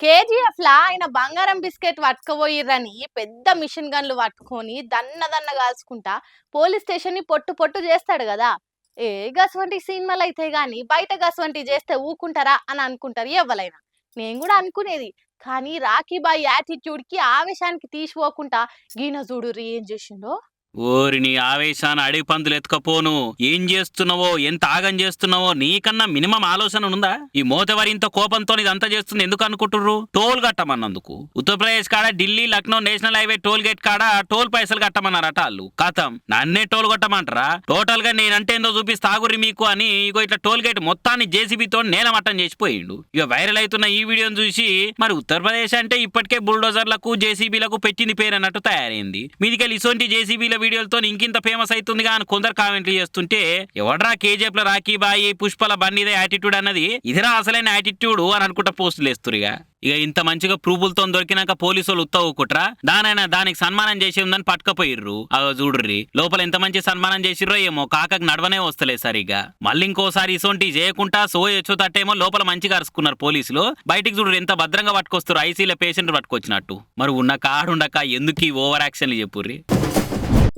KGF లా ఆయన బంగారం biscuit పట్టుకుపోయిర్రని పెద్ద మిషన్ గన్లు పట్టుకొని దన్న దన్న కాల్చుకుంటా పోలీస్ స్టేషన్ ని పొట్టు పొట్టు చేస్తాడు కదా. ఏ గసవంటి సినిమాలు అయితే గాని బయట గసవంటి చేస్తే ఊకుంటారా అని అనుకుంటారు ఎవ్వలైనా. నేను కూడా అనుకునేది. కానీ రాఖీ బాయ్ యాటిట్యూడ్ కి ఆవేశానికి తీసిపోకుండా గీన చూడు ఏం చేసిండో. ఓరిని ఆవేశాన్ని అడిగి పందులు ఎత్తుకపోను. ఏం చేస్తున్నావో, ఎంత ఆగం చేస్తున్నావో నీకన్నా మినిమం ఆలోచన ఉందా? ఈ మోతవరి ఇంత కోపంతో ఇదంతా చేస్తుంది ఎందుకు అనుకుంటుర్రు? టోల్ కట్టమన్నందుకు. ఉత్తరప్రదేశ్ కాడ Delhi Lucknow national highway toll gate కాడ టోల్ పైసలు కట్టమన్నారట వాళ్ళు. కథం నన్నే టోల్ కొట్టమంటారా? టోటల్ గా నేనంటే ఏందో చూపిస్తా ఆగుర్రి మీకు అని ఇగో ఇట్లా టోల్ గేట్ మొత్తాన్ని జేసీబీతో నేలమట్టం చేసిపోయిండు. ఇక వైరల్ అవుతున్న ఈ వీడియోను చూసి మరి ఉత్తరప్రదేశ్ అంటే ఇప్పటికే బుల్డోజర్లకు జేసీబీలకు పెట్టింది పేరు అన్నట్టు తయారైంది. మీదికెళ్ళి ఇసొంటి జేసీబీల వీడియోలతో ఇంకింత ఫేమస్ అవుతుందిగా అని కొందరు కామెంట్లు చేస్తుంటే ఎవడ్రా కేజీఎఫ్ లో రాఖీ బాయి పుష్పల బండిదే యాటిట్యూడ్ అన్నది ఇదిరా అసలైన యాటిట్యూడ్ అని అనుకుంటా పోస్టులు వేస్తురిగా. ఇక ఇంత మంచిగా ప్రూఫులతో దొరికినాక పోలీసు వాళ్ళు ఉత్తవుకుట్రా దానైనా దానికి సన్మానం చేసి ఉందని పట్టుకపోయిర్రు. అగో చూడుర్రి లోపల ఎంత మంచి సన్మానం చేసిర్రో ఏమో కాకకు నడవనే వస్తలే సరిగా. మళ్ళీ ఇంకోసారి ఇసొంటి చేయకుండా సో ఎచ్చో తట్టేమో లోపల మంచిగా అరుచుకున్నారు పోలీసులు. బయటికి చూడు ఎంత భద్రంగా పట్టుకొస్తారు ఐసీలో పేషెంట్ పట్టుకొచ్చినట్టు. మరి ఉన్న కాడుండక ఎందుకు ఈ ఓవర్ యాక్షన్లు చెప్పుర్రి.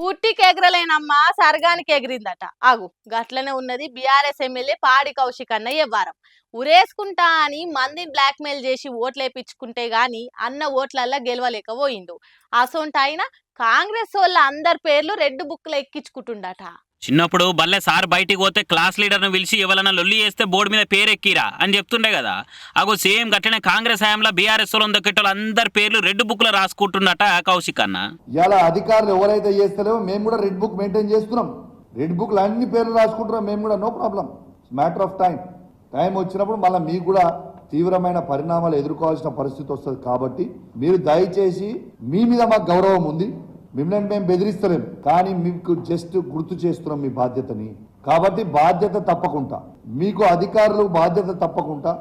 ఉట్టికి ఎగరలేనమ్మా సర్గానికి ఎగిరిందట. ఆగు గట్లనే ఉన్నది బీఆర్ఎస్ ఎమ్మెల్యే పాడి కౌశిక్ అన్న వ్యవహారం. ఉరేసుకుంటా అని మందిని బ్లాక్మెయిల్ చేసి ఓట్లేపించుకుంటే గాని అన్న ఓట్లల్లా గెలవలేకపోయిండు. అసొంటి ఆయన కాంగ్రెస్ వాళ్ళ అందరి పేర్లు రెడ్ బుక్ లో ఎక్కించుకుంటుండట. చిన్నప్పుడు బల్లె సార్ బయటికి పోతే క్లాస్ లీడర్ను పిలిచి ఎవరైనా లొల్లి చేస్తే బోర్డు మీద పేరెక్కిరా అని చెప్తుండే కదా. అగో సేమ్ గట్లనే కాంగ్రెస్ హయాంలో బీఆర్ఎస్ దొక్కేటోళ్ళు అందరి పేర్లు రెడ్ బుక్ లో రాసుకుంటున్నట కౌశిక్ అన్న. ఇలా అధికారులు ఎవరైతే చేస్తారో మేము కూడా రెడ్ బుక్ మెయింటైన్ చేస్తున్నాం. రెడ్ బుక్ లో అన్ని పేర్లు రాసుకుంటున్నాం మేము కూడా. No problem. Matter of time వచ్చినప్పుడు మళ్ళీ మీకు కూడా తీవ్రమైన పరిణామాలు ఎదుర్కోవాల్సిన పరిస్థితి వస్తుంది. కాబట్టి మీరు దయచేసి మీ మీద మాకు గౌరవం ఉంది. మిమ్మల్ని మేము బెదిరిస్తలేం కానీ మీకు జస్ట్ గుర్తు చేస్తున్నాం మీ బాధ్యతని. కాబట్టి బాధ్యత తప్పకుండా మీకు అధికారులు బాధ్యత తప్పకుండా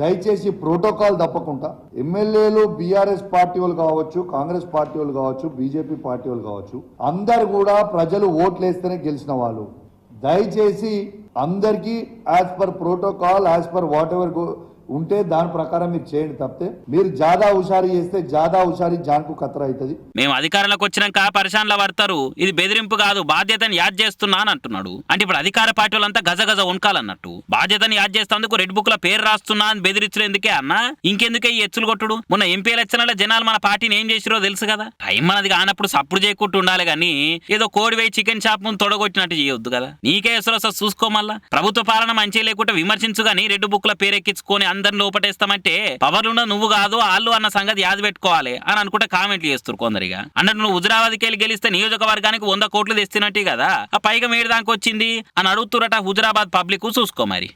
దయచేసి ప్రోటోకాల్ తప్పకుండా ఎమ్మెల్యేలు బీఆర్ఎస్ పార్టీ వాళ్ళు కావచ్చు, కాంగ్రెస్ పార్టీ వాళ్ళు కావచ్చు, బీజేపీ పార్టీ వాళ్ళు కావచ్చు, అందరు కూడా ప్రజలు ఓట్లేస్తేనే గెలిచిన వాళ్ళు. దయచేసి అందరికీ as per protocol as per watt ever ఉంటే దాని ప్రకారం మీరు చేయండి. తప్పితే మీరు జాదా హుషారు చేస్తే జాదా హుషారి జాన్కు ఖతర అవుతుంది. మేము అధికారంలోకి వచ్చినాక పరిశాన్ల పడతారు. ఇది బెదిరింపు కాదు బాధ్యతని యాద్ చేస్తున్నా అని అంటున్నాడు. అంటే ఇప్పుడు అధికార పార్టీ వాళ్ళంతా గజగజ వణకాలన్నట్టు. బాధ్యతని యాద్ చేస్తేందుకు రెడ్ బుక్ లో పేరు రాస్తున్నా అని బెదిరించడం ఎందుకే అన్నా? ఇంకెందుకే ఈ ఎచ్చులు కొట్టుడు? మొన్న ఎంపీ ఎలక్షన్ల జనాలు మన పార్టీని ఏం చేసిరో తెలుసు కదా. టైం మనది కానప్పుడు సప్పుడు చేయకుండా ఉండాలి కానీ ఏదో కోడి వేయి చికెన్ షాప్ ముందు తొడగొచ్చినట్టు చేయొద్దు కదా. నీకే ఎసరు వస్తా చూసుకో. మళ్ళా ప్రభుత్వ పాలన మంచి లేకుండా విమర్శించు గానీ రెడ్ బుక్ లో పేరెక్కించుకొని అందరిని లోపటేస్తామంటే పవర్లున్న నువ్వు కాదు వాళ్ళు అన్న సంగతి యాద పెట్టుకోవాలి అని అనుకుంటే కామెంట్లు చేస్తారు కొందరిగా. అన్నట్టు నువ్వు హుజరాబాద్కి వెళ్ళి గెలిస్తే నియోజకవర్గానికి 100 కోట్లు తెస్తున్నట్టు కదా. ఆ పైగా మేడ దానికి వచ్చింది అని అడుగుతురట హుజరాబాద్ పబ్లిక్. చూసుకో మరి.